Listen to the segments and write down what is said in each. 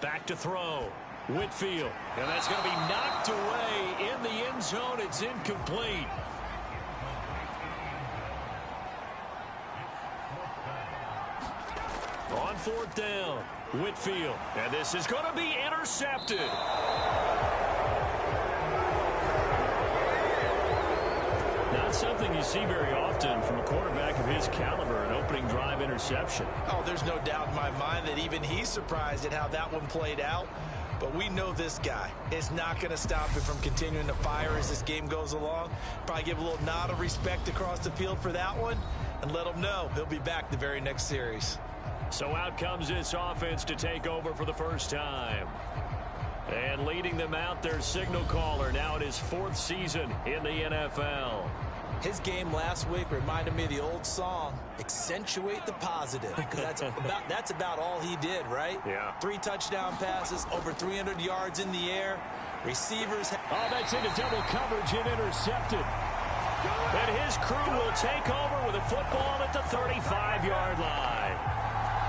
Back to throw. Whitfield. And that's going to be knocked away in the end zone. It's incomplete. On fourth down, Whitfield. And this is going to be intercepted. Not something you see very often from a quarterback of his caliber, an opening drive interception. Oh, there's no doubt in my mind that even he's surprised at how that one played out. But we know this guy is not going to stop him from continuing to fire as this game goes along. Probably give a little nod of respect across the field for that one and let him know he'll be back the very next series. So out comes this offense to take over for the first time. And leading them out, their signal caller, now in his fourth season in the NFL. His game last week reminded me of the old song, accentuate the positive. Because that's about all he did, right? Yeah. 3 touchdown passes, over 300 yards in the air. Receivers. Oh, that's into double coverage and intercepted. And his crew will take over with a football at the 35-yard line.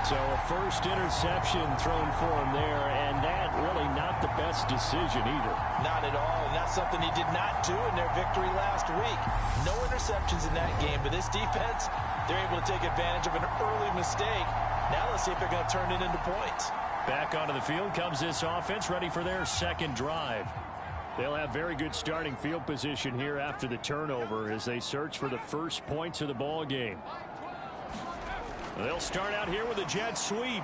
So a first interception thrown for him there, and that really not the best decision either. Not at all, and that's something he did not do in their victory last week. No interceptions in that game, but this defense, they're able to take advantage of an early mistake. Now let's see if they're going to turn it into points. Back onto the field comes this offense, ready for their second drive. They'll have very good starting field position here after the turnover as they search for the first points of the ball game. They'll start out here with a jet sweep.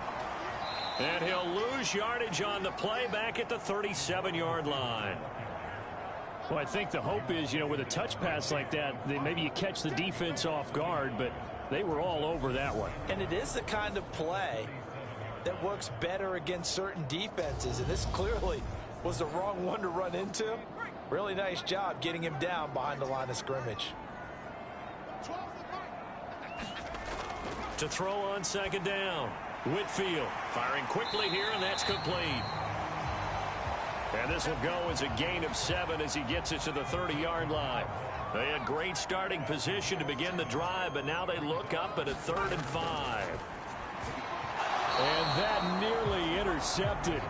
And he'll lose yardage on the play back at the 37-yard line. Well, I think the hope is, with a touch pass like that, maybe you catch the defense off guard, but they were all over that one. And it is the kind of play that works better against certain defenses, and this clearly was the wrong one to run into. Really nice job getting him down behind the line of scrimmage. To throw on second down, Whitfield firing quickly here, and that's complete. And this will go as a gain of 7 as he gets it to the 30-yard line. They had great starting position to begin the drive, but now they look up at a 3rd and 5. And that nearly intercepted.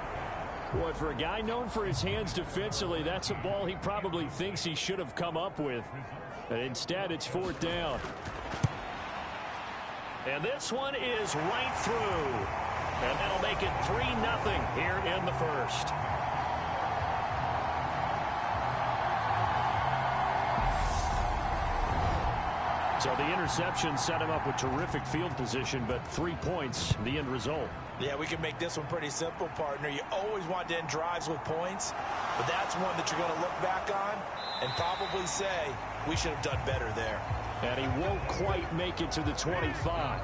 Boy, for a guy known for his hands defensively, that's a ball he probably thinks he should have come up with. And instead, it's 4th down. And this one is right through. And that'll make it 3-0 here in the first. So the interception set him up with terrific field position, but 3 points, the end result. Yeah, we can make this one pretty simple, partner. You always want to end drives with points, but that's one that you're going to look back on and probably say, we should have done better there. And he won't quite make it to the 25.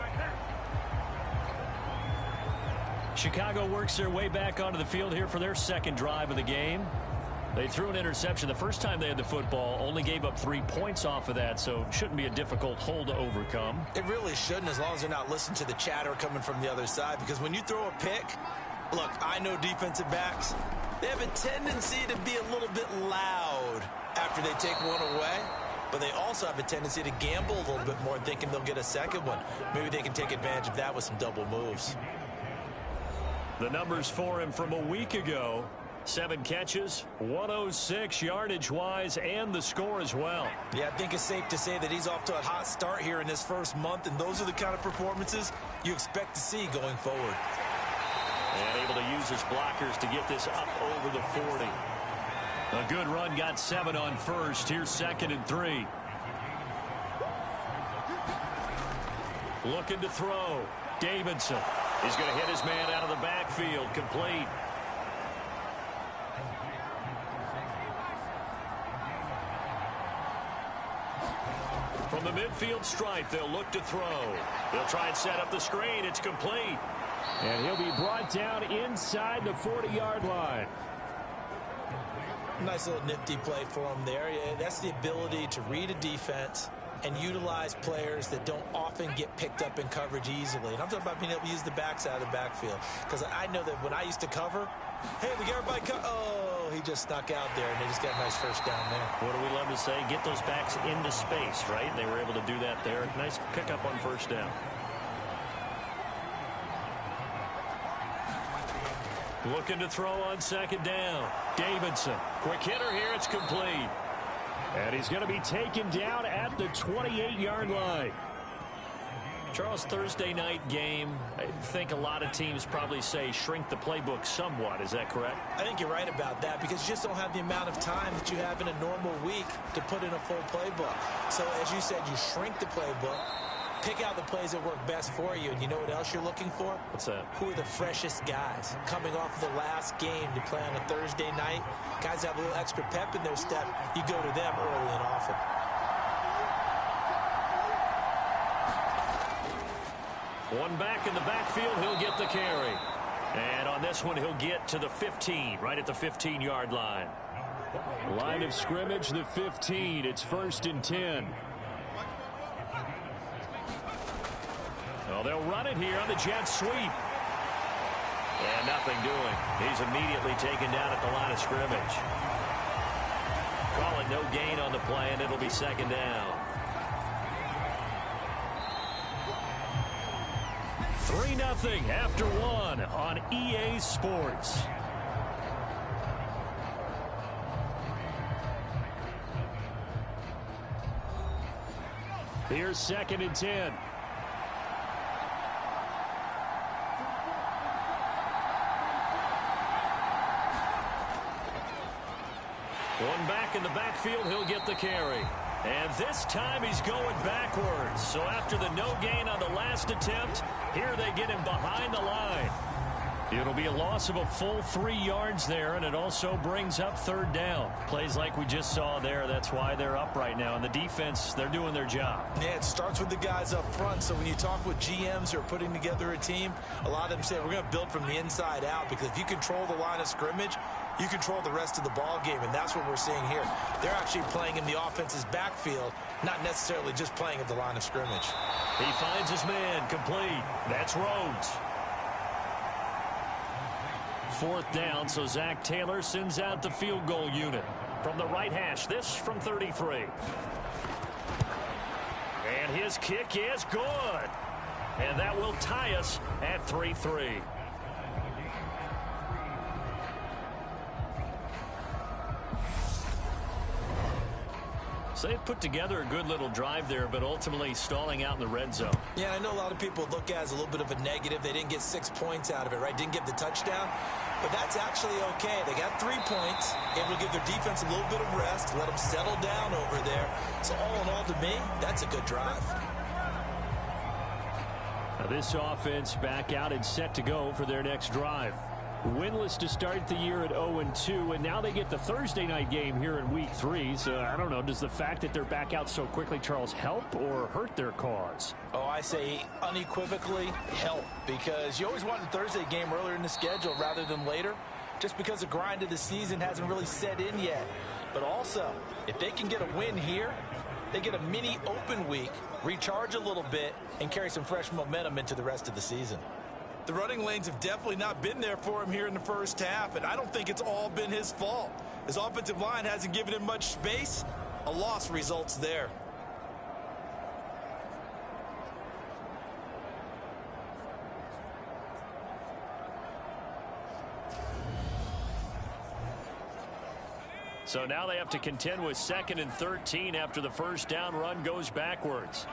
Chicago works their way back onto the field here for their second drive of the game. They threw an interception the first time they had the football, only gave up 3 points off of that, so shouldn't be a difficult hole to overcome. It really shouldn't, as long as they're not listening to the chatter coming from the other side, because when you throw a pick, look, I know defensive backs, they have a tendency to be a little bit loud after they take one away, but they also have a tendency to gamble a little bit more, thinking they'll get a second one. Maybe they can take advantage of that with some double moves. The numbers for him from a week ago: 7 catches, 106 yardage-wise, and the score as well. Yeah, I think it's safe to say that he's off to a hot start here in this first month, and those are the kind of performances you expect to see going forward. And able to use his blockers to get this up over the 40. A good run, got 7 on first. Here's 2nd and 3. Looking to throw. Davidson. He's going to hit his man out of the backfield. Complete. From the midfield stripe, they'll look to throw. They'll try and set up the screen. It's complete. And he'll be brought down inside the 40-yard line. Nice little nifty play for him there. Yeah, that's the ability to read a defense and utilize players that don't often get picked up in coverage easily. And I'm talking about being able to use the backside of the backfield. Because I know that when I used to cover, hey, we got everybody oh, he just snuck out there, and they just got a nice first down there. What do we love to say? Get those backs into space, right? They were able to do that there. Nice pickup on first down. Looking to throw on second down. Davidson. Quick hitter here. It's complete. And he's going to be taken down at the 28-yard line. Charles, Thursday night game, I think a lot of teams probably say shrink the playbook somewhat. Is that correct? I think you're right about that because you just don't have the amount of time that you have in a normal week to put in a full playbook. So, as you said, you shrink the playbook, pick out the plays that work best for you, and you know what else you're looking for? What's that? Who are the freshest guys coming off of the last game to play on a Thursday night? Guys have a little extra pep in their step. You go to them early and often. One back in the backfield, he'll get the carry. And on this one, he'll get to the 15, right at the 15-yard line. Line of scrimmage, the 15. It's 1st and 10. Well, they'll run it here on the jet sweep. And nothing doing. He's immediately taken down at the line of scrimmage. Calling no gain on the play, and it'll be 2nd down. 3-0 after 1 on EA Sports. Here's 2nd and 10. One back in the backfield, he'll get the carry. And this time he's going backwards. So after the no gain on the last attempt, here they get him behind the line. It'll be a loss of a full 3 yards there, and it also brings up 3rd down. Plays like we just saw there, that's why they're up right now. And the defense, they're doing their job. Yeah, it starts with the guys up front. So when you talk with GMs who are putting together a team, a lot of them say we're going to build from the inside out, because if you control the line of scrimmage, you control the rest of the ball game, and that's what we're seeing here. They're actually playing in the offense's backfield, not necessarily just playing at the line of scrimmage. He finds his man, complete. That's Rhodes. 4th down, so Zach Taylor sends out the field goal unit from the right hash. This from 33. And his kick is good. And that will tie us at 3-3. So they put together a good little drive there, but ultimately stalling out in the red zone. Yeah, I know a lot of people look at it as a little bit of a negative. They didn't get 6 points out of it, right? Didn't get the touchdown. But that's actually okay. They got 3 points, able to give their defense a little bit of rest, let them settle down over there. So all in all, to me, that's a good drive. Now this offense back out and set to go for their next drive. Winless to start the year at 0-2, and now they get the Thursday night game here in Week 3. So, I don't know, does the fact that they're back out so quickly, Charles, help or hurt their cause? Oh, I say unequivocally help, because you always want the Thursday game earlier in the schedule rather than later, just because the grind of the season hasn't really set in yet. But also, if they can get a win here, they get a mini open week, recharge a little bit, and carry some fresh momentum into the rest of the season. The running lanes have definitely not been there for him here in the first half, and I don't think it's all been his fault. His offensive line hasn't given him much space. A loss results there. So now they have to contend with 2nd and 13 after the first down run goes backwards.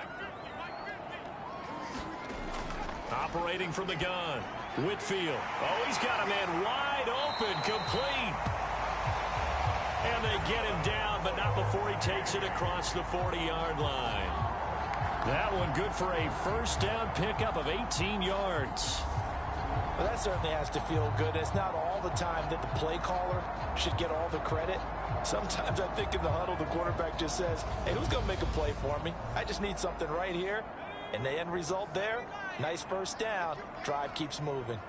Operating from the gun, Whitfield. Oh, he's got a man wide open, complete. And they get him down, but not before he takes it across the 40-yard line. That one good for a first down pickup of 18 yards. Well, that certainly has to feel good. It's not all the time that the play caller should get all the credit. Sometimes I think in the huddle, the quarterback just says, hey, who's going to make a play for me? I just need something right here. And the end result there, nice first down. Drive keeps moving.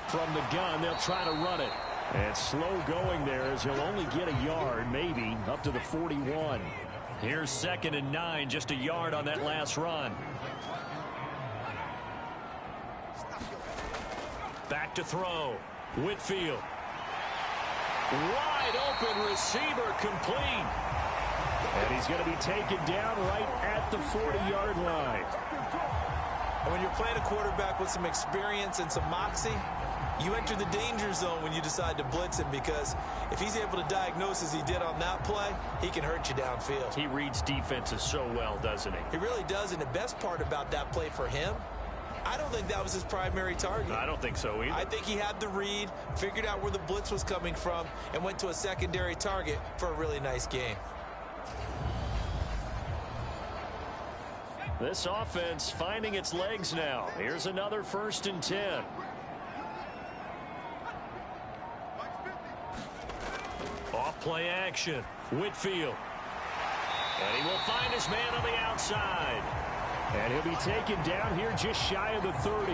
From the gun, they'll try to run it. And slow going there as he'll only get a yard, maybe, up to the 41. Here's 2nd and 9, just a yard on that last run. Back to throw. Whitfield. Wide open receiver, complete. And he's going to be taken down right at the 40-yard line. And when you're playing a quarterback with some experience and some moxie, you enter the danger zone when you decide to blitz him, because if he's able to diagnose as he did on that play, he can hurt you downfield. He reads defenses so well, doesn't he? He really does, and the best part about that play for him, I don't think that was his primary target. I don't think so either. I think he had the read, figured out where the blitz was coming from, and went to a secondary target for a really nice game. This offense finding its legs now. Here's another 1st and 10. Off play action. Whitfield. And he will find his man on the outside. And he'll be taken down here just shy of the 30.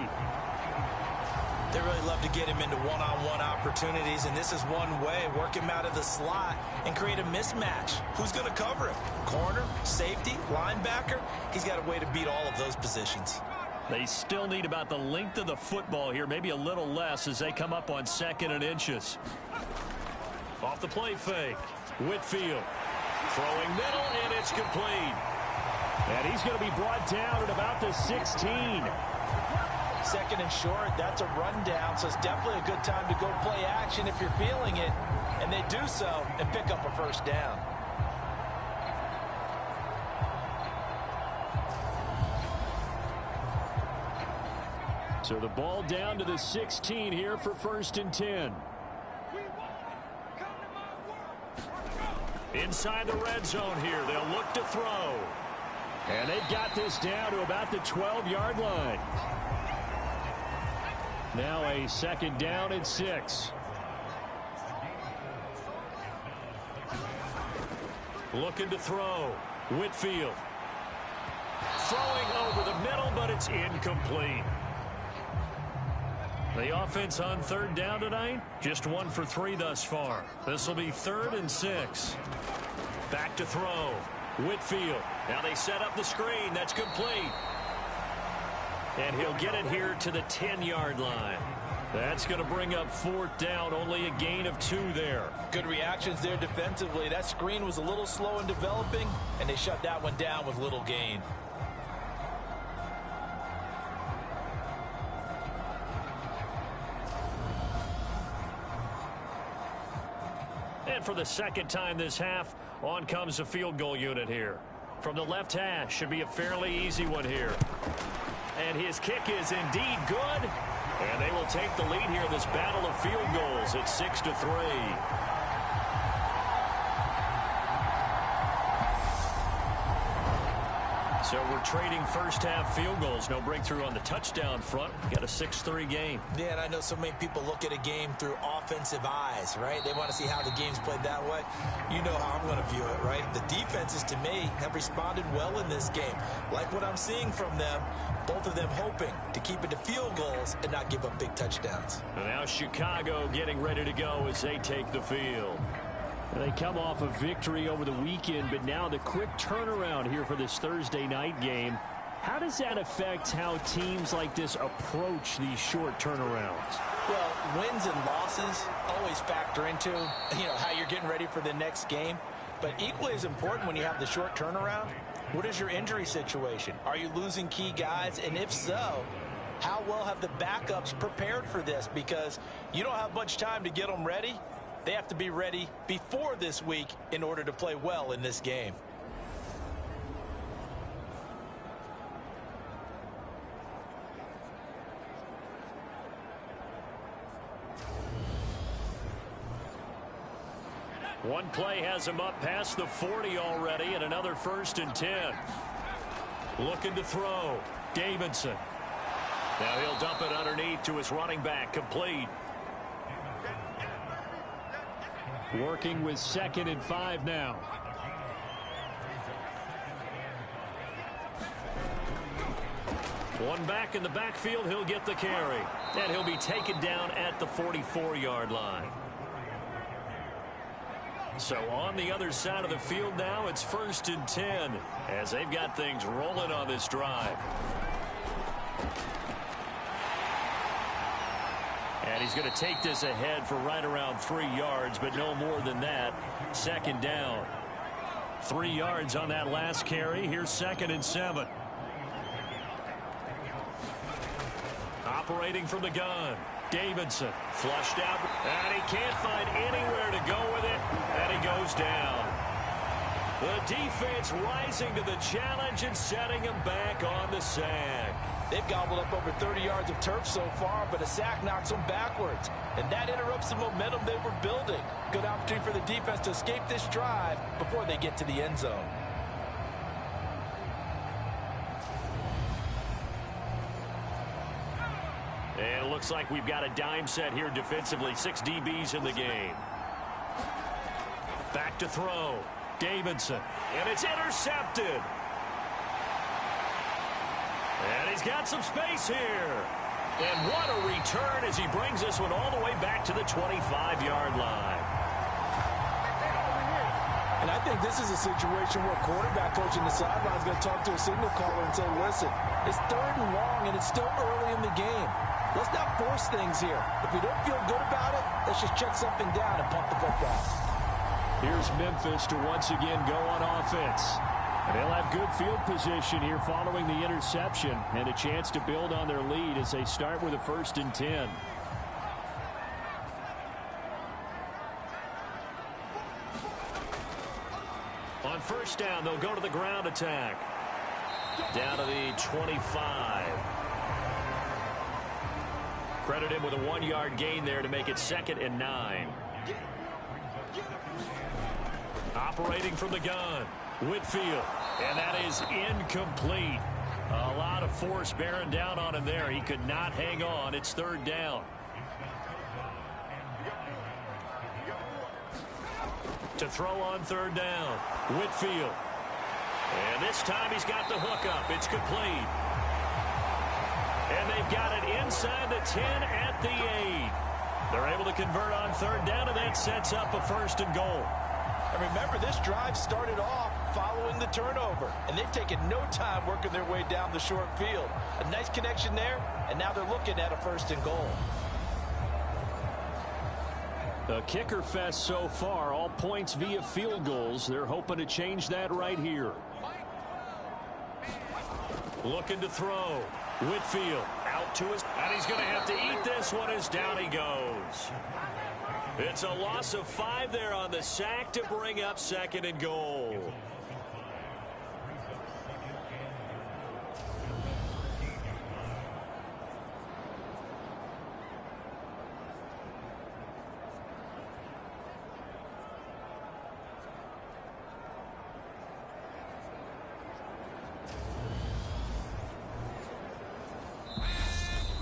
They really love to get him into one-on-one opportunities, and this is one way. Work him out of the slot and create a mismatch. Who's going to cover him? Corner, safety, linebacker? He's got a way to beat all of those positions. They still need about the length of the football here, maybe a little less as they come up on 2nd and inches. Off the play fake. Whitfield throwing middle, and it's complete. And he's going to be brought down at about the 16. 2nd and short, that's a rundown, so it's definitely a good time to go play action if you're feeling it. And they do so and pick up a 1st down. So the ball down to the 16 here for 1st and 10. Inside the red zone here, they'll look to throw. And they've got this down to about the 12-yard line. Now a 2nd down and 6. Looking to throw. Whitfield. Throwing over the middle, but it's incomplete. The offense on 3rd down tonight, just 1 for 3 thus far. This will be 3rd and 6. Back to throw. Whitfield. Now they set up the screen. That's complete. And he'll get it here to the 10-yard line. That's going to bring up 4th down. Only a gain of 2 there. Good reactions there defensively. That screen was a little slow in developing, and they shut that one down with little gain. And for the 2nd time this half, on comes the field goal unit here. From the left hash, should be a fairly easy one here. And his kick is indeed good. And they will take the lead here in this battle of field goals at 6-3. So we're trading 1st half field goals. No breakthrough on the touchdown front. Got a 6-3 game. Yeah, and I know so many people look at a game through offensive eyes, right? They want to see how the game's played that way. You know how I'm going to view it, right? The defenses, to me, have responded well in this game. Like what I'm seeing from them, both of them hoping to keep it to field goals and not give up big touchdowns. And now Chicago getting ready to go as they take the field. They come off a victory over the weekend, but now the quick turnaround here for this Thursday night game. How does that affect how teams like this approach these short turnarounds? Well, wins and losses always factor into, how you're getting ready for the next game. But equally as important when you have the short turnaround, what is your injury situation? Are you losing key guys? And if so, how well have the backups prepared for this? Because you don't have much time to get them ready. They have to be ready before this week in order to play well in this game. One play has him up past the 40 already, and another 1st and 10. Looking to throw. Davidson. Now he'll dump it underneath to his running back. Complete. Working with 2nd and 5 now. One back in the backfield. He'll get the carry. And he'll be taken down at the 44-yard line. So on the other side of the field now, it's 1st and 10 as they've got things rolling on this drive. And he's going to take this ahead for right around 3 yards, but no more than that. 2nd down. 3 yards on that last carry. Here's 2nd and 7. Operating from the gun, Davidson flushed out, and he can't find anywhere to go with it, and he goes down. The defense rising to the challenge and setting him back on the sack. They've gobbled up over 30 yards of turf so far, but a sack knocks them backwards, and that interrupts the momentum they were building. Good opportunity for the defense to escape this drive before they get to the end zone. And it looks like we've got a dime set here defensively. 6 DBs in the game. Back to throw. Davidson. And it's intercepted. And he's got some space here. And what a return as he brings this one all the way back to the 25-yard line. And I think this is a situation where quarterback coach in the sideline is going to talk to a signal caller and say, listen, it's 3rd and long and it's still early in the game. Let's not force things here. If we don't feel good about it, let's just check something down and pump the football. Here's Memphis to once again go on offense. And they'll have good field position here following the interception and a chance to build on their lead as they start with a 1st and 10. On 1st down, they'll go to the ground attack. Down to the 25. Credit him with a 1-yard gain there to make it 2nd and 9. Operating from the gun, Whitfield, and that is incomplete. A lot of force bearing down on him there. He could not hang on. It's 3rd down. To throw on 3rd down, Whitfield. And this time he's got the hook up. It's complete. And they've got it inside the 10 at the 8. They're able to convert on 3rd down, and that sets up a 1st and goal. And remember, this drive started off following the turnover, and they've taken no time working their way down the short field. A nice connection there, and now they're looking at a 1st and goal. A kicker fest so far, all points via field goals. They're hoping to change that right here. Looking to throw. Whitfield out to his, and he's going to have to eat this one as down he goes. It's a loss of 5 there on the sack to bring up 2nd and goal.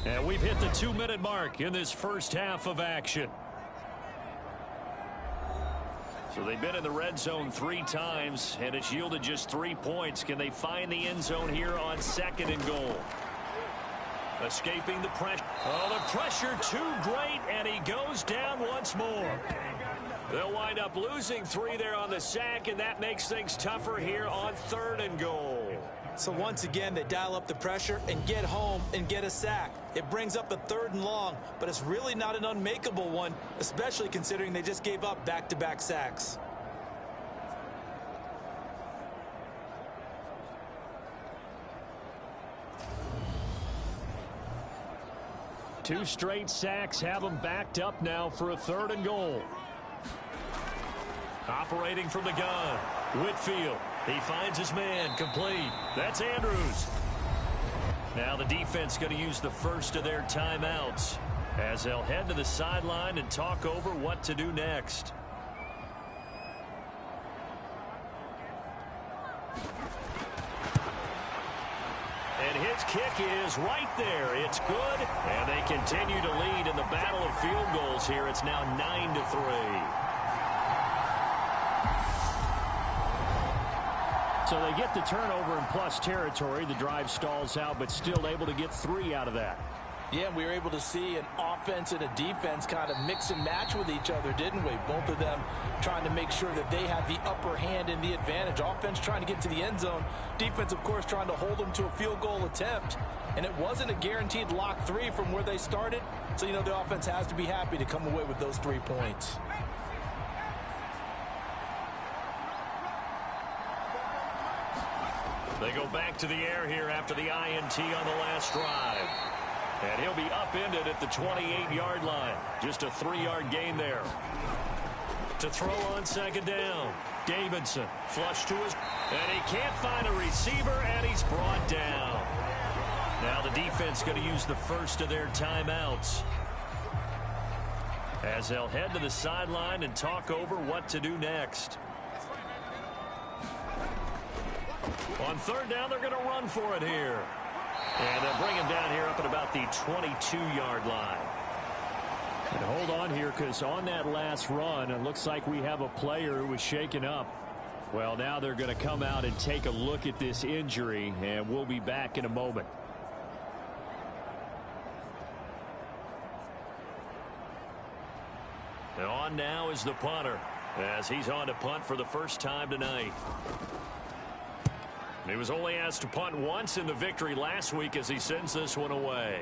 And we've hit the 2-minute mark in this first half of action. So they've been in the red zone 3 times, and it's yielded just 3 points. Can they find the end zone here on 2nd and goal? Escaping the pressure. Oh, the pressure too great, and he goes down once more. They'll wind up losing 3 there on the sack, and that makes things tougher here on 3rd and goal. So once again, they dial up the pressure and get home and get a sack. It brings up a 3rd and long, but it's really not an unmakeable one, especially considering they just gave up back-to-back sacks. Two straight sacks have them backed up now for a 3rd and goal. Operating from the gun, Whitfield. He finds his man, complete. That's Andrews. Now the defense going to use the first of their timeouts as they'll head to the sideline and talk over what to do next. And his kick is right there. It's good. And they continue to lead in the battle of field goals here. It's now 9-3. So they get the turnover in plus territory. The drive stalls out, but still able to get 3 out of that. Yeah, we were able to see an offense and a defense kind of mix and match with each other, didn't we? Both of them trying to make sure that they had the upper hand and the advantage. Offense trying to get to the end zone. Defense, of course, trying to hold them to a field goal attempt. And it wasn't a guaranteed lock 3 from where they started. So, you know, the offense has to be happy to come away with those 3 points. They go back to the air here after the INT on the last drive. And he'll be upended at the 28-yard line. Just a 3-yard gain there. To throw on second down. Davidson flush to his, and he can't find a receiver, and he's brought down. Now the defense going to use the first of their timeouts as they'll head to the sideline and talk over what to do next. On third down, they're going to run for it here. And they'll bring him down here up at about the 22-yard line. And hold on here, because on that last run, it looks like we have a player who was shaken up. Well, now they're going to come out and take a look at this injury, and we'll be back in a moment. And on now is the punter, as he's on to punt for the first time tonight. He was only asked to punt once in the victory last week as he sends this one away.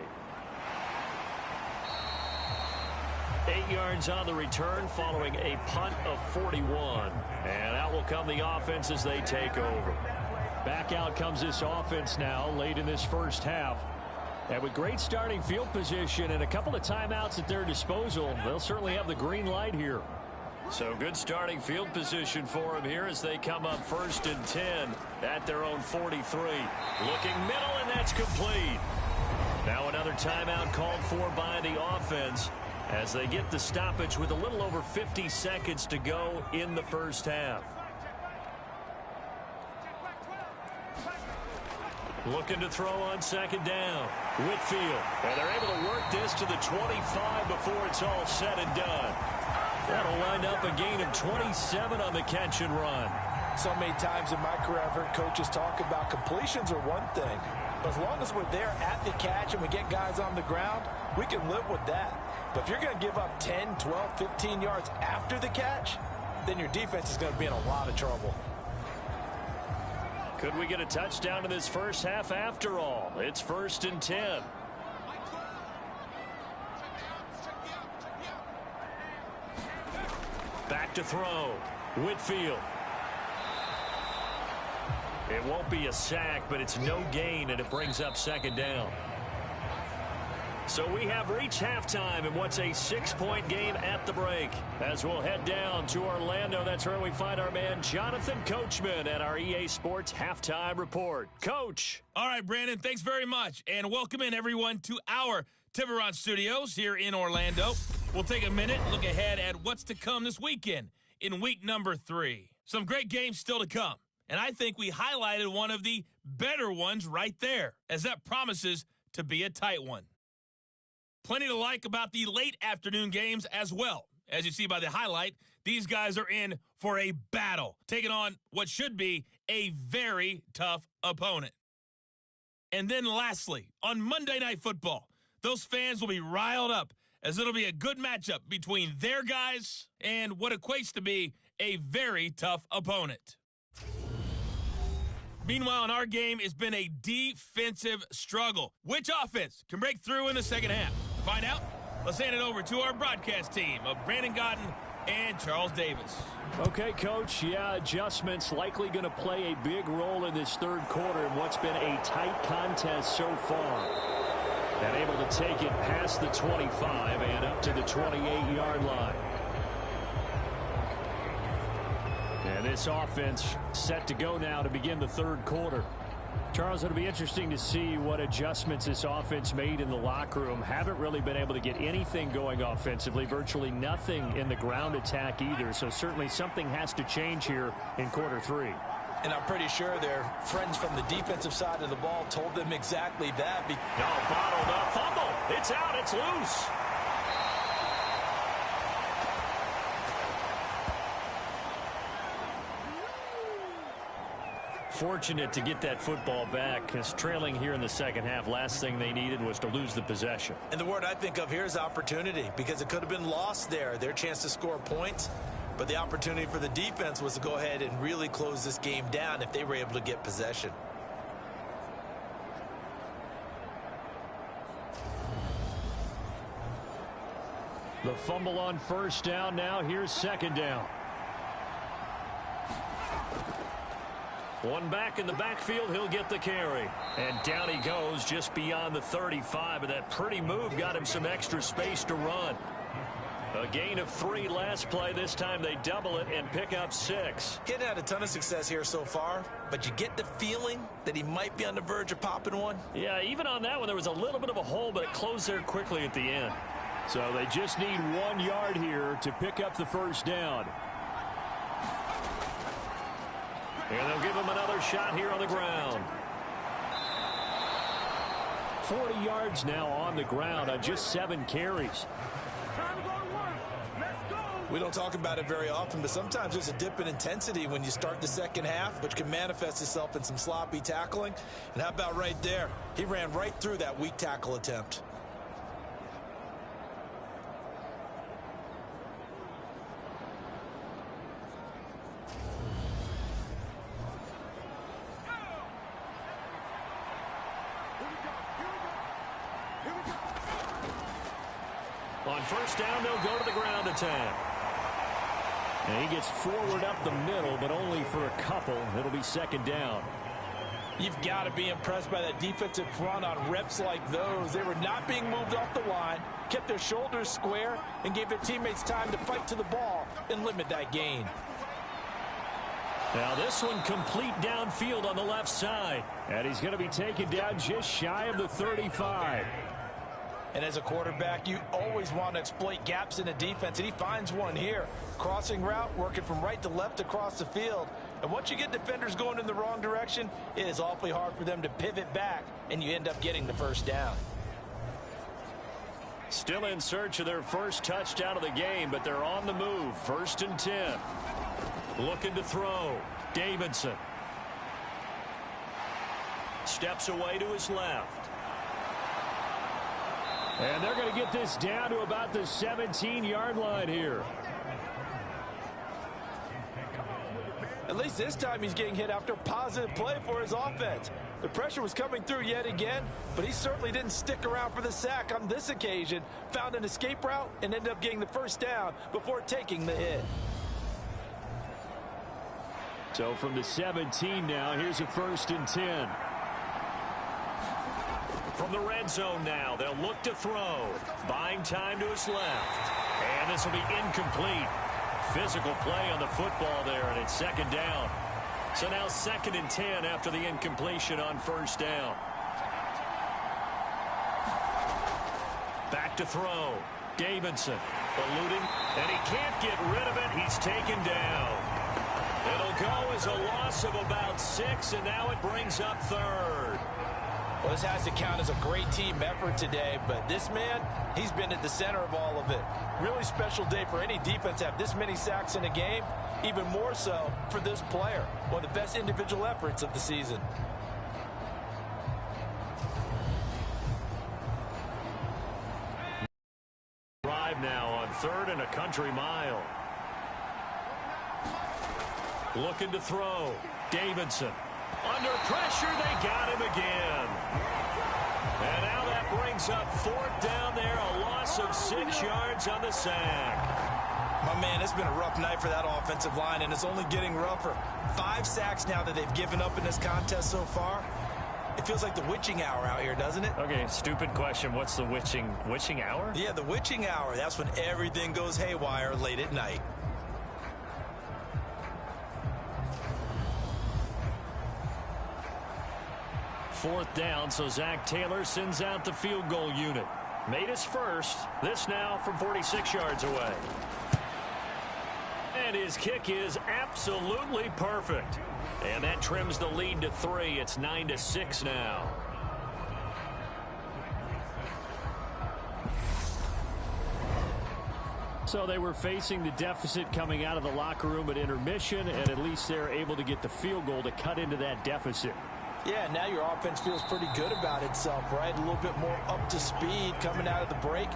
8 yards on the return following a punt of 41. And out will come the offense as they take over. Back out comes this offense now late in this first half. And with great starting field position and a couple of timeouts at their disposal, they'll certainly have the green light here. So good starting field position for them here as they come up 1st and 10 at their own 43. Looking middle, and that's complete. Now another timeout called for by the offense as they get the stoppage with a little over 50 seconds to go in the first half. Looking to throw on second down. Whitfield. And they're able to work this to the 25 before it's all said and done. That'll wind up a gain of 27 on the catch and run. So many times in my career, I've heard coaches talk about completions are one thing. But as long as we're there at the catch and we get guys on the ground, we can live with that. But if you're going to give up 10, 12, 15 yards after the catch, then your defense is going to be in a lot of trouble. Could we get a touchdown in this first half after all? It's 1st and 10. Back to throw. Whitfield. It won't be a sack, but it's no gain, and it brings up second down. So we have reached halftime in what's a 6-point game at the break. As we'll head down to Orlando, that's where we find our man Jonathan Coachman at our EA Sports Halftime Report. Coach. All right, Brandon, thanks very much. And welcome in, everyone, to our Tiburon Studios here in Orlando. We'll take a minute and look ahead at what's to come this weekend in week number 3. Some great games still to come. And I think we highlighted one of the better ones right there, as that promises to be a tight one. Plenty to like about the late afternoon games as well. As you see by the highlight, these guys are in for a battle, taking on what should be a very tough opponent. And then lastly, on Monday Night Football, those fans will be riled up as it'll be a good matchup between their guys and what equates to be a very tough opponent. Meanwhile, in our game, it's been a defensive struggle. Which offense can break through in the second half? To find out, let's hand it over to our broadcast team of Brandon Godden and Charles Davis. Okay, Coach, adjustments likely going to play a big role in this third quarter in what's been a tight contest so far. And able to take it past the 25 and up to the 28-yard line. And this offense set to go now to begin the third quarter. Charles, it'll be interesting to see what adjustments this offense made in the locker room. Haven't really been able to get anything going offensively, virtually nothing in the ground attack either. So certainly something has to change here in quarter 3. And I'm pretty sure their friends from the defensive side of the ball told them exactly that. No, bottled up, fumble. It's out, it's loose. Fortunate to get that football back, because trailing here in the second half, last thing they needed was to lose the possession. And the word I think of here is opportunity, because it could have been lost there, their chance to score points. But the opportunity for the defense was to go ahead and really close this game down if they were able to get possession. The fumble on first down now. Here's second down. One back in the backfield, he'll get the carry. And down he goes just beyond the 35, and that pretty move got him some extra space to run. A gain of 3 last play. This time they double it and pick up 6. He hadn't had a ton of success here so far, but you get the feeling that he might be on the verge of popping one. Yeah, even on that one, there was a little bit of a hole, but it closed there quickly at the end. So they just need 1 yard here to pick up the first down. And they'll give him another shot here on the ground. 40 yards now on the ground on just 7 carries. We don't talk about it very often, but sometimes there's a dip in intensity when you start the second half, which can manifest itself in some sloppy tackling. And how about right there? He ran right through that weak tackle attempt. On first down, they'll go to the ground attack. And he gets forward up the middle, but only for a couple. It'll be second down. You've got to be impressed by that defensive front on reps like those. They were not being moved off the line, kept their shoulders square, and gave their teammates time to fight to the ball and limit that gain. Now this one complete downfield on the left side. And he's going to be taken down just shy of the 35. And as a quarterback, you always want to exploit gaps in the defense, and he finds one here. Crossing route, working from right to left across the field. And once you get defenders going in the wrong direction, it is awfully hard for them to pivot back, and you end up getting the first down. Still in search of their first touchdown of the game, but they're on the move. 1st and 10. Looking to throw. Davidson. Steps away to his left. And they're going to get this down to about the 17-yard line here. At least this time he's getting hit after a positive play for his offense. The pressure was coming through yet again, but he certainly didn't stick around for the sack on this occasion. Found an escape route and ended up getting the first down before taking the hit. So from the 17 now, here's a 1st and 10. From the red zone now, they'll look to throw. Buying time to his left. And this will be incomplete. Physical play on the football there, and it's second down. So now 2nd and 10 after the incompletion on first down. Back to throw. Davidson eluding, and he can't get rid of it. He's taken down. It'll go as a loss of about 6, and now it brings up 3rd. Well, this has to count as a great team effort today, but this man, he's been at the center of all of it. Really special day for any defense to have this many sacks in a game, even more so for this player. One of the best individual efforts of the season. Drive now on 3rd and a country mile. Looking to throw. Davidson. Under pressure, they got him again. And now that brings up 4th down there, a loss of 6 yards on the sack. My man, it's been a rough night for that offensive line, and it's only getting rougher. 5 sacks now that they've given up in this contest so far. It feels like the witching hour out here, doesn't it? Okay, stupid question. What's the witching hour? Yeah, the witching hour. That's when everything goes haywire late at night. Fourth down, so Zach Taylor sends out the field goal unit. Made his first. This now from 46 yards away. And his kick is absolutely perfect. And that trims the lead to 3. It's 9-6 now. So they were facing the deficit coming out of the locker room at intermission, and at least they're able to get the field goal to cut into that deficit. Yeah, now your offense feels pretty good about itself, right? A little bit more up to speed coming out of the break.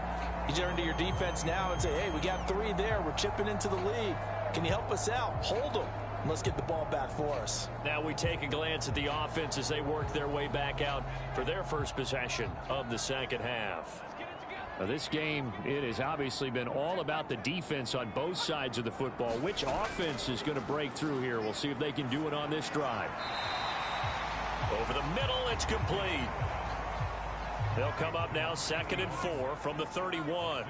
You turn to your defense now and say, hey, we got 3 there. We're chipping into the lead. Can you help us out? Hold them. Let's get the ball back for us. Now we take a glance at the offense as they work their way back out for their first possession of the second half. This game, it has obviously been all about the defense on both sides of the football. Which offense is going to break through here? We'll see if they can do it on this drive. Over the middle, it's complete. They'll come up now 2nd and 4 from the 31.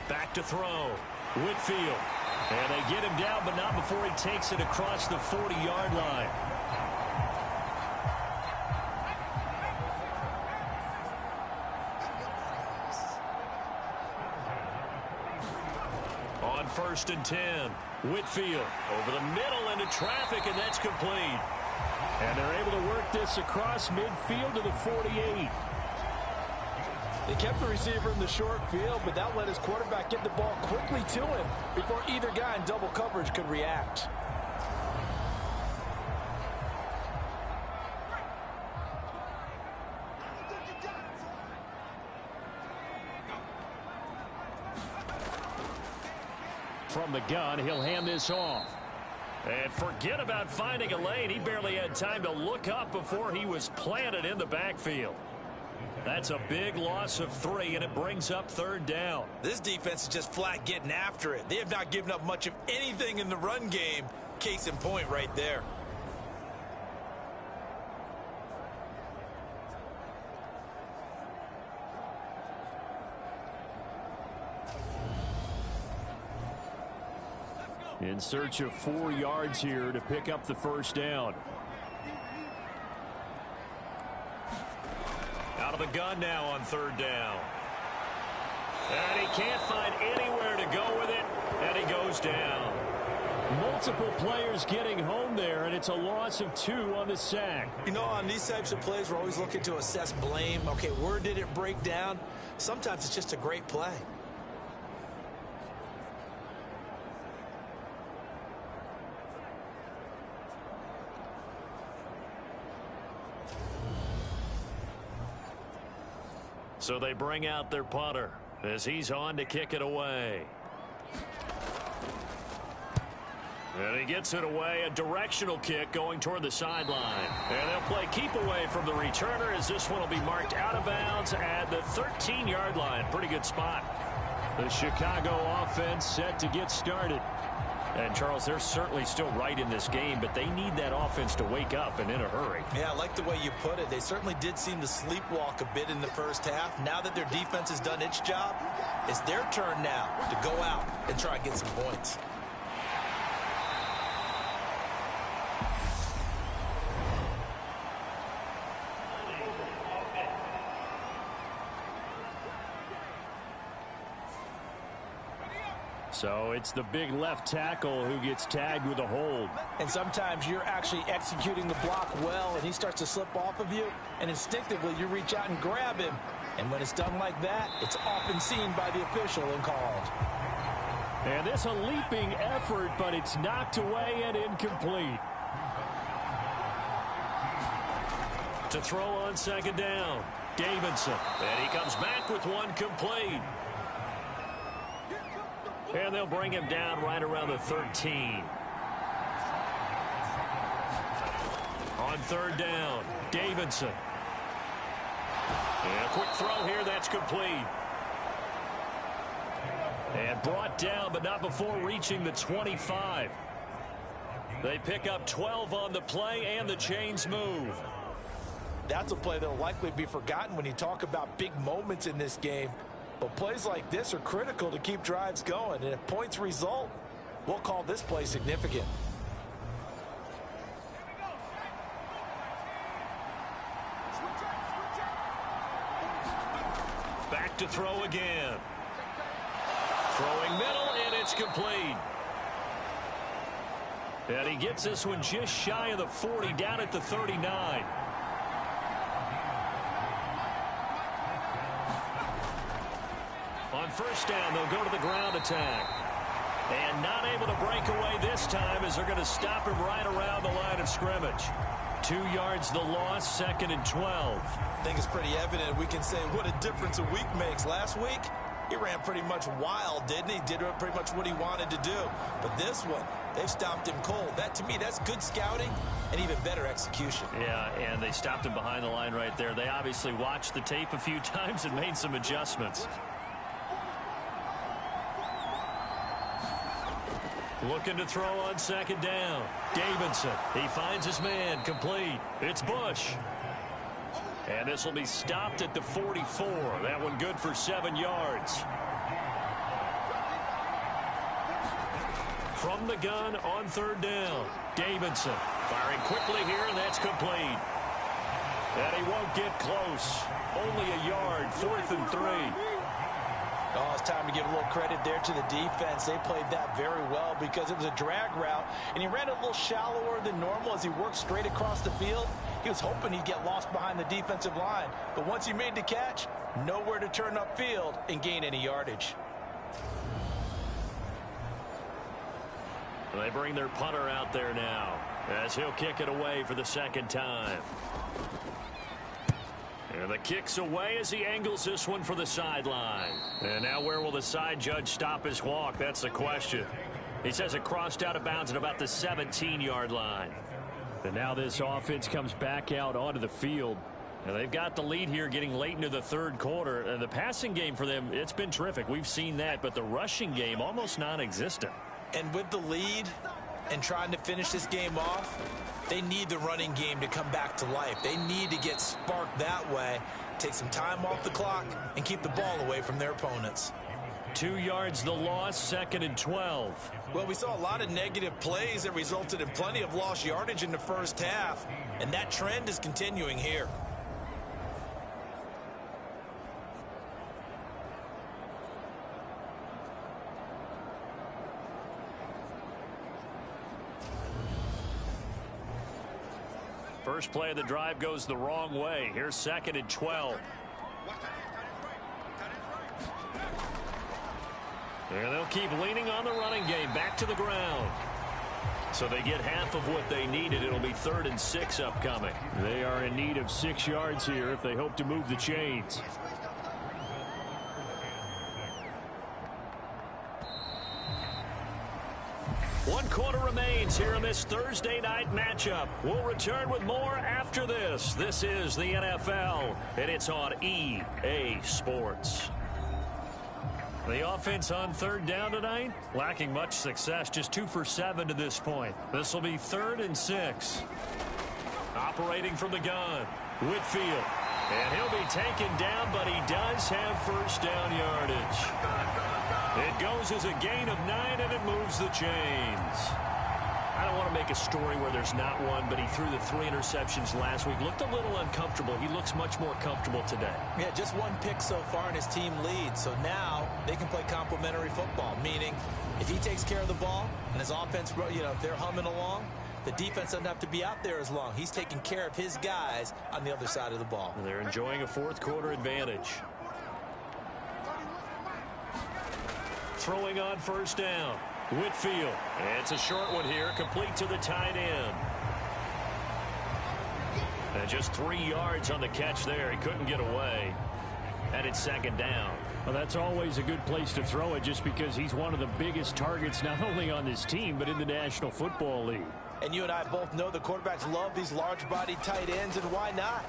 Back to throw. Whitfield. And they get him down, but not before he takes it across the 40-yard line. On 1st and 10, Whitfield over the middle into traffic, and that's complete. And they're able to work this across midfield to the 48. They kept the receiver in the short field, but that let his quarterback get the ball quickly to him before either guy in double coverage could react. From the gun, he'll hand this off. And forget about finding a lane. He barely had time to look up before he was planted in the backfield. That's a big loss of 3, and it brings up 3rd down. This defense is just flat getting after it. They have not given up much of anything in the run game. Case in point right there. In search of 4 yards here to pick up the 1st down. Out of the gun now on 3rd down. And he can't find anywhere to go with it, and he goes down. Multiple players getting home there, and it's a loss of 2 on the sack. You know, on these types of plays, we're always looking to assess blame. Okay, where did it break down? Sometimes it's just a great play. So they bring out their punter as he's on to kick it away. And he gets it away, a directional kick going toward the sideline. And they'll play keep away from the returner as this one will be marked out of bounds at the 13-yard line. Pretty good spot. The Chicago offense set to get started. And, Charles, they're certainly still right in this game, but they need that offense to wake up and in a hurry. Yeah, I like the way you put it. They certainly did seem to sleepwalk a bit in the first half. Now that their defense has done its job, it's their turn now to go out and try and get some points. So it's the big left tackle who gets tagged with a hold. And sometimes you're actually executing the block well, and he starts to slip off of you, and instinctively you reach out and grab him. And when it's done like that, it's often seen by the official and called. And this a leaping effort, but it's knocked away and incomplete. To throw on 2nd down, Davidson. And he comes back with one complete. And they'll bring him down right around the 13. On 3rd down, Davidson. And a quick throw here, that's complete. And brought down, but not before reaching the 25. They pick up 12 on the play, and the chains move. That's a play that will likely be forgotten when you talk about big moments in this game. But plays like this are critical to keep drives going. And if points result, we'll call this play significant. Back to throw again. Throwing middle, and it's complete. And he gets this one just shy of the 40, down at the 39. On 1st down, they'll go to the ground attack. And not able to break away this time as they're going to stop him right around the line of scrimmage. 2 yards the loss, 2nd and 12. I think it's pretty evident. We can say what a difference a week makes. Last week, He ran pretty much wild, didn't he? Did pretty much what he wanted to do. But this one, they've stopped him cold. That, to me, that's good scouting and even better execution. Yeah, and they stopped him behind the line right there. They obviously watched the tape a few times and made some adjustments. Looking to throw on second down. Davidson, he finds his man, complete. It's Bush. And this will be stopped at the 44. That one good for 7 yards. From the gun on third down. Davidson firing quickly here, and that's complete. And he won't get close. Only a yard, 4th and 3. Oh, it's time to give a little credit there to the defense. They played that very well because it was a drag route, and he ran a little shallower than normal as he worked straight across the field. He was hoping he'd get lost behind the defensive line, but once he made the catch, nowhere to turn upfield and gain any yardage. They bring their punter out there now as he'll kick it away for the second time. And the kick's away as he angles this one for the sideline. And now where will the side judge stop his walk? That's the question. He says it crossed out of bounds at about the 17-yard line. And now this offense comes back out onto the field. And they've got the lead here getting late into the third quarter. And the passing game for them, it's been terrific. We've seen that. But the rushing game, almost non-existent. And with the lead and trying to finish this game off, they need the running game to come back to life. They need to get sparked that way, take some time off the clock, and keep the ball away from their opponents. 2 yards the loss, 2nd and 12. Well, we saw a lot of negative plays that resulted in plenty of lost yardage in the first half, and that trend is continuing here. First play of the drive goes the wrong way. Here's 2nd and 12. And they'll keep leaning on the running game back to the ground. So they get half of what they needed. It'll be 3rd and 6 upcoming. They are in need of 6 yards here if they hope to move the chains. One quarter remains here in this Thursday night matchup. We'll return with more after this. This is the NFL, and it's on EA Sports. The offense on third down tonight, lacking much success, just 2 for 7 to this point. This will be 3rd and 6. Operating from the gun, Whitfield. And he'll be taken down, but he does have first down yardage. It goes as a gain of 9, and it moves the chains. I don't want to make a story where there's not one, but he threw the 3 interceptions last week. Looked a little uncomfortable. He looks much more comfortable today. Yeah, just 1 pick so far, and his team leads. So now they can play complementary football, meaning if he takes care of the ball and his offense, if they're humming along, the defense doesn't have to be out there as long. He's taking care of his guys on the other side of the ball. They're enjoying a fourth quarter advantage. Throwing on first down. Whitfield. And it's a short one here, complete to the tight end. And just 3 yards on the catch there. He couldn't get away. And it's 2nd down. Well, that's always a good place to throw it just because he's one of the biggest targets not only on this team but in the National Football League. And you and I both know the quarterbacks love these large-bodied tight ends, and why not?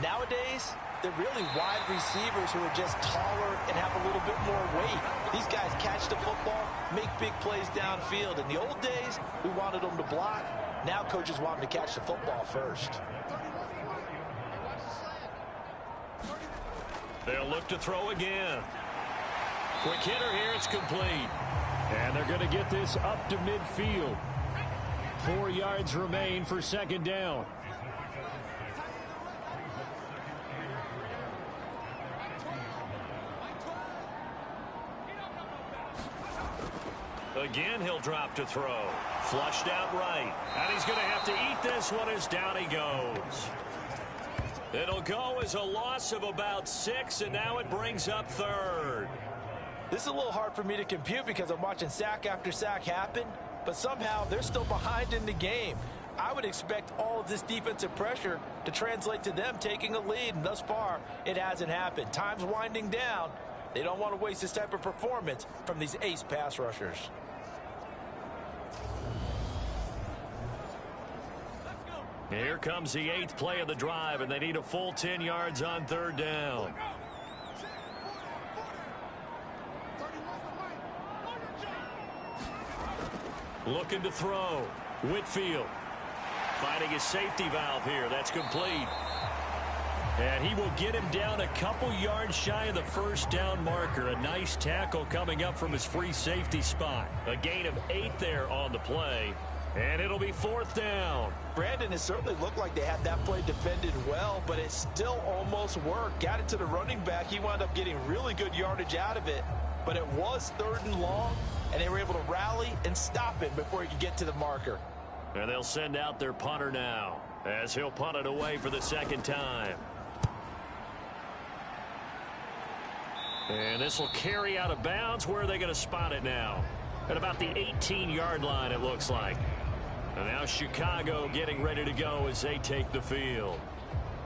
Nowadays, they're really wide receivers who are just taller and have a little bit more weight. These guys catch the football, make big plays downfield. In the old days, we wanted them to block. Now coaches want them to catch the football first. They'll look to throw again. Quick hitter here, it's complete. And they're going to get this up to midfield. 4 yards remain for 2nd down. Again, he'll drop to throw. Flushed out right. And he's going to have to eat this one as down he goes. It'll go as a loss of about 6, and now it brings up 3rd. This is a little hard for me to compute because I'm watching sack after sack happen, but somehow they're still behind in the game. I would expect all of this defensive pressure to translate to them taking a lead, and thus far, it hasn't happened. Time's winding down, They don't want to waste this type of performance from these ace pass rushers. Here comes the 8th play of the drive, and they need a full 10 yards on 3rd down. Looking to throw. Whitfield finding his safety valve here. That's complete. And he will get him down a couple yards shy of the 1st down marker. A nice tackle coming up from his free safety spot. A gain of 8 there on the play. And it'll be 4th down. Brandon, it certainly looked like they had that play defended well, but it still almost worked. Got it to the running back. He wound up getting really good yardage out of it. But it was 3rd and long, and they were able to rally and stop it before he could get to the marker. And they'll send out their punter now, as he'll punt it away for the 2nd time. And this will carry out of bounds. Where are they going to spot it now? At about the 18-yard line, it looks like. And now Chicago getting ready to go as they take the field.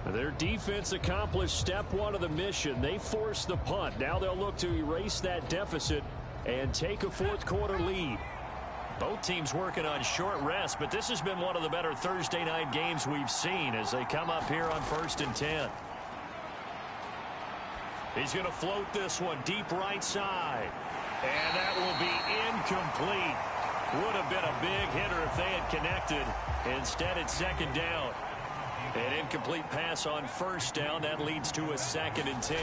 Their defense accomplished step 1 of the mission. They forced the punt. Now they'll look to erase that deficit and take a 4th quarter lead. Both teams working on short rest, but this has been one of the better Thursday night games we've seen as they come up here on 1st and 10. He's going to float this one deep right side. And that will be incomplete. Would have been a big hitter if they had connected. Instead, it's 2nd down. An incomplete pass on 1st down. That leads to a 2nd and 10.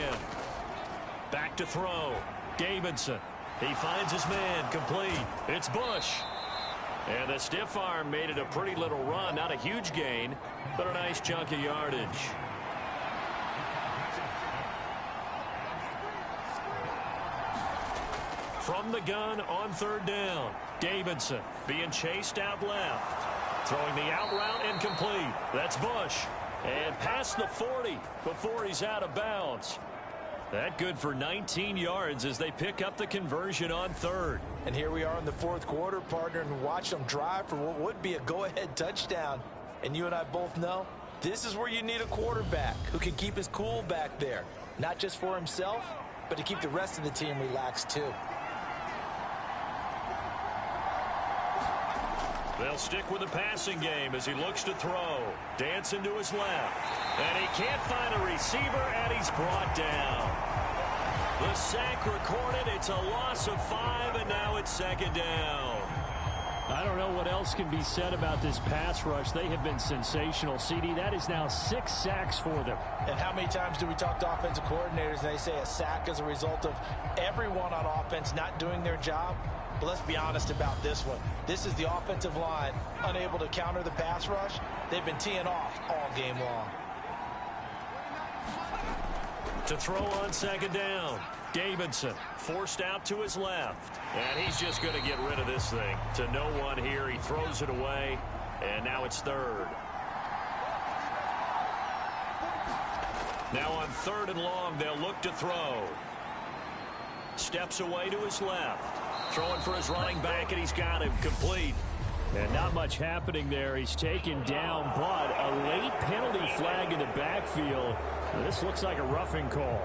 Back to throw. Davidson. He finds his man. Complete. It's Bush. And the stiff arm made it a pretty little run. Not a huge gain, but a nice chunk of yardage. From the gun on 3rd down. Davidson being chased out left. Throwing the out route incomplete. That's Bush. And past the 40 before he's out of bounds. That good for 19 yards as they pick up the conversion on 3rd. And here we are in the 4th quarter, partner, and watch them drive for what would be a go-ahead touchdown. And you and I both know this is where you need a quarterback who can keep his cool back there. Not just for himself, but to keep the rest of the team relaxed too. They'll stick with the passing game as he looks to throw. Dancing to his left. And he can't find a receiver, and he's brought down. The sack recorded. It's a loss of 5, and now it's 2nd down. I don't know what else can be said about this pass rush. They have been sensational, CD. That is now 6 sacks for them. And how many times do we talk to offensive coordinators and they say a sack is a result of everyone on offense not doing their job? But let's be honest about this one. This is the offensive line unable to counter the pass rush. They've been teeing off all game long. To throw on 2nd down. Davidson forced out to his left. And he's just going to get rid of this thing. To no one here. He throws it away. And now it's 3rd. Now on 3rd and long, they'll look to throw. Steps away to his left. Throwing for his running back, and he's got him complete. And not much happening there. He's taken down, but a late penalty flag in the backfield. This looks like a roughing call.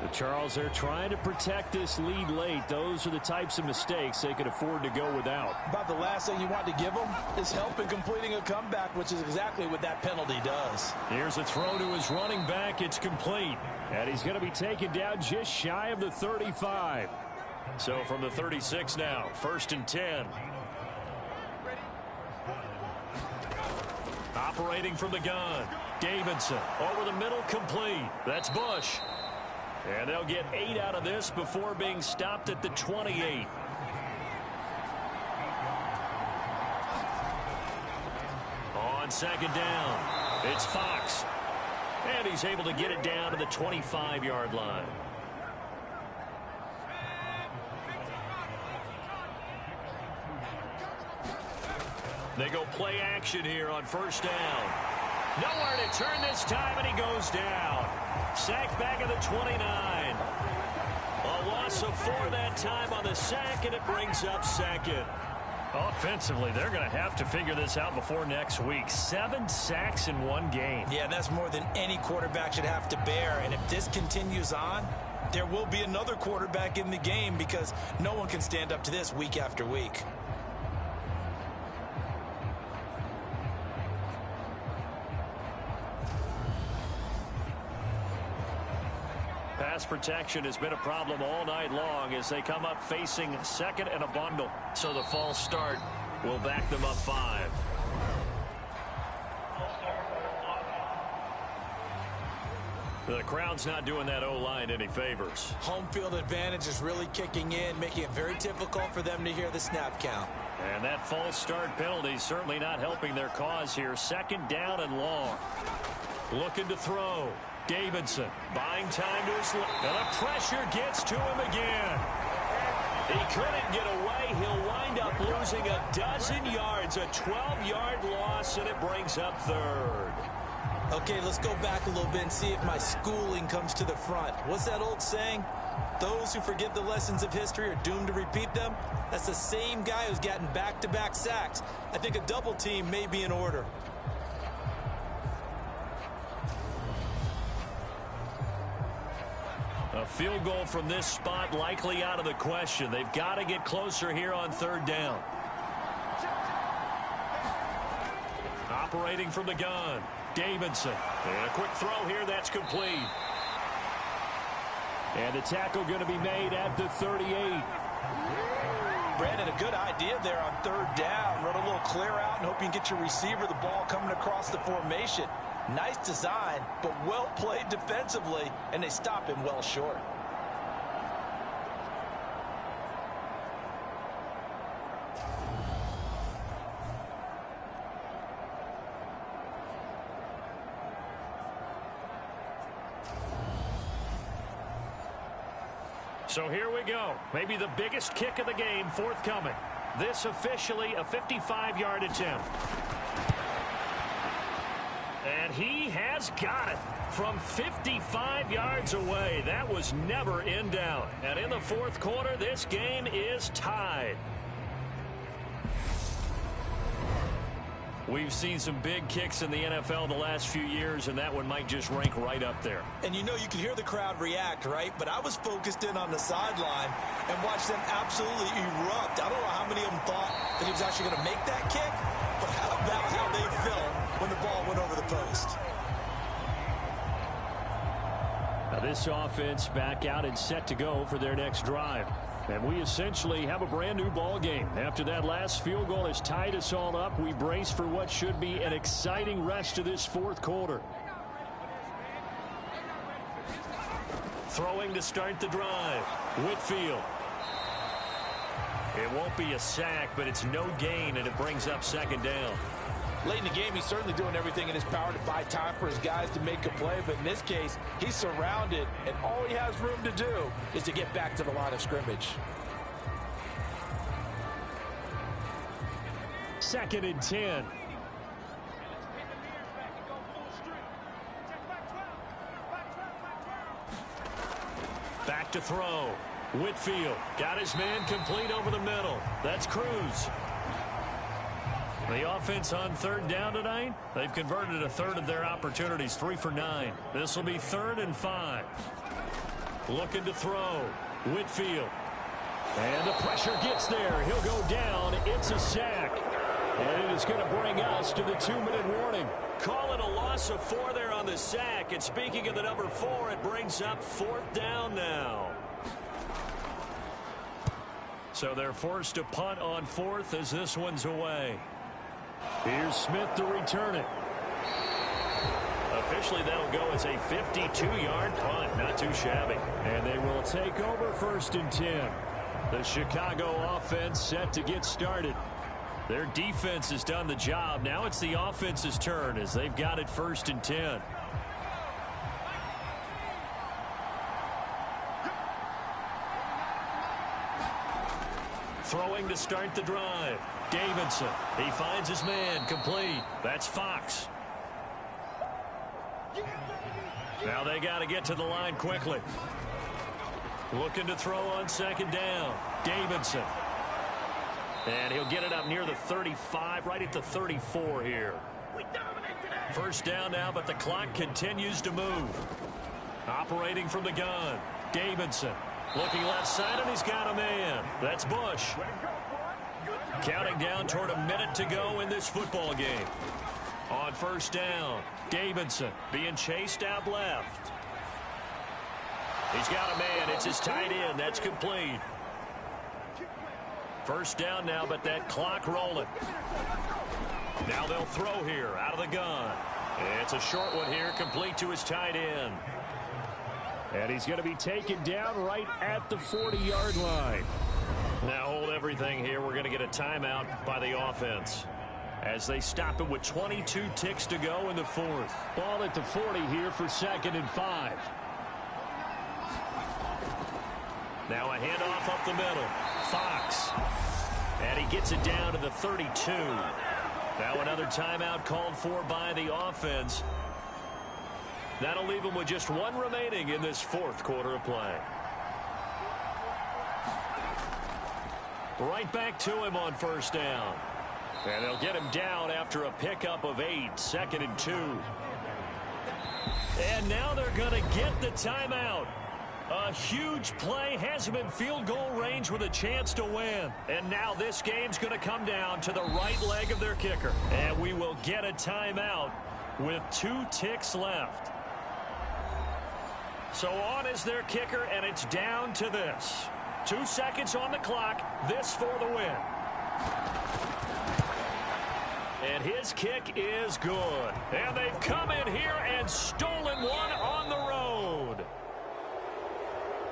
The Charles, they're trying to protect this lead late. Those are the types of mistakes they can afford to go without. About the last thing you want to give them is help in completing a comeback, which is exactly what that penalty does. Here's a throw to his running back. It's complete. And he's going to be taken down just shy of the 35. So from the 36 now, 1st and 10. Operating from the gun. Davidson over the middle, complete. That's Bush. And they'll get 8 out of this before being stopped at the 28. On 2nd down, it's Fox. And he's able to get it down to the 25-yard line. They go play action here on 1st down. Nowhere to turn this time, and he goes down. Sacked back at the 29. A loss of 4 that time on the sack, and it brings up 2nd. Offensively, they're going to have to figure this out before next week. 7 sacks in one game. Yeah, that's more than any quarterback should have to bear. And if this continues on, there will be another quarterback in the game because no one can stand up to this week after week. Pass protection has been a problem all night long as they come up facing second and a bundle. So the false start will back them up 5. The crowd's not doing that O-line any favors. Home field advantage is really kicking in, making it very difficult for them to hear the snap count. And that false start penalty certainly not helping their cause here. Second down and long. Looking to throw. Davidson buying time to his left. And the pressure gets to him again. He couldn't get away. He'll wind up losing a dozen yards. A 12-yard loss, and it brings up third. Okay, let's go back a little bit and see if my schooling comes to the front. What's that old saying? Those who forget the lessons of history are doomed to repeat them. That's the same guy who's gotten back-to-back sacks. I think a double team may be in order. A field goal from this spot likely out of the question. They've got to get closer here on third down. Operating from the gun. Davidson. And a quick throw here. That's complete. And the tackle going to be made at the 38. Brandon, a good idea there on third down. Run a little clear out and hope you can get your receiver the ball coming across the formation. Nice design, but well played defensively, and they stop him well short. So here we go. Maybe the biggest kick of the game forthcoming. This officially a 55-yard attempt. And he has got it from 55 yards away. That was never in doubt. And in the fourth quarter, this game is tied. We've seen some big kicks in the NFL the last few years, and that one might just rank right up there. And you know, you can hear the crowd react, right? But I was focused in on the sideline and watched them absolutely erupt. I don't know how many of them thought that he was actually going to make that kick, but how about how they felt when the ball went over the post? Now this offense back out and set to go for their next drive. And we essentially have a brand new ball game. After that last field goal has tied us all up, we brace for what should be an exciting rest of this fourth quarter. Throwing to start the drive. Whitfield. It won't be a sack, but it's no gain, and it brings up second down. Late in the game, he's certainly doing everything in his power to buy time for his guys to make a play. But in this case, he's surrounded, and all he has room to do is to get back to the line of scrimmage. Second and 10. Back to throw. Whitfield got his man complete over the middle. That's Cruz. The offense on third down tonight, they've converted a third of their opportunities, 3 for 9. This will be 3rd and 5. Looking to throw. Whitfield. And the pressure gets there. He'll go down. It's a sack. And it is going to bring us to the 2-minute warning. Call it a loss of 4 there on the sack. And speaking of the number 4, it brings up 4th down now. So they're forced to punt on 4th as this one's away. Here's Smith to return it. Officially, that'll go as a 52-yard punt. Not too shabby. And they will take over 1st and 10. The Chicago offense set to get started. Their defense has done the job. Now it's the offense's turn as they've got it 1st and 10. Throwing to start the drive. Davidson. He finds his man complete. That's Fox. Now they got to get to the line quickly. Looking to throw on 2nd down. Davidson. And he'll get it up near the 35, right at the 34 here. 1st down now, but the clock continues to move. Operating from the gun. Davidson looking left side, and he's got a man. That's Bush. Counting down toward a minute to go in this football game. On first down, Davidson being chased out left. He's got a man. It's his tight end. That's complete. First down now, but that clock rolling. Now they'll throw here out of the gun. It's a short one here, complete to his tight end. And he's going to be taken down right at the 40-yard line. Now hold everything here. We're going to get a timeout by the offense as they stop it with 22 ticks to go in the fourth. Ball at the 40 here for 2nd and 5. Now a handoff up the middle. Fox. And he gets it down to the 32. Now another timeout called for by the offense. That'll leave them with just one remaining in this fourth quarter of play. Right back to him on first down. And they'll get him down after a pickup of 8, 2nd and 2. And now they're going to get the timeout. A huge play has him in field goal range with a chance to win. And now this game's going to come down to the right leg of their kicker. And we will get a timeout with 2 ticks left. So on is their kicker, and it's down to this. 2 seconds on the clock. This for the win. And his kick is good. And they've come in here and stolen one on the road.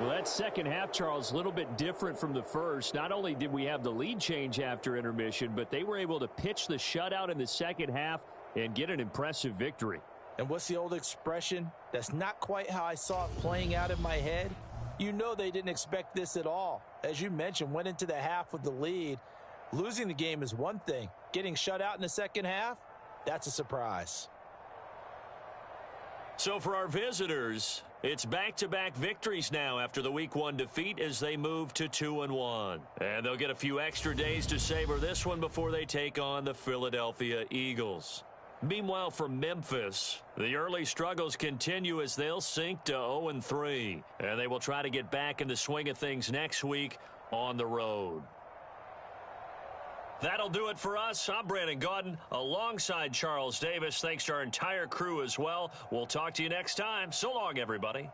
Well, that second half, Charles, a little bit different from the first. Not only did we have the lead change after intermission, but they were able to pitch the shutout in the second half and get an impressive victory. And what's the old expression? That's not quite how I saw it playing out in my head. You know they didn't expect this at all. As you mentioned, went into the half with the lead. Losing the game is one thing. Getting shut out in the second half, that's a surprise. So for our visitors, it's back-to-back victories now after the Week 1 defeat as they move to 2-1. And they'll get a few extra days to savor this one before they take on the Philadelphia Eagles. Meanwhile, for Memphis, the early struggles continue as they'll sink to 0-3. And they will try to get back in the swing of things next week on the road. That'll do it for us. I'm Brandon Gaudin alongside Charles Davis. Thanks to our entire crew as well. We'll talk to you next time. So long, everybody.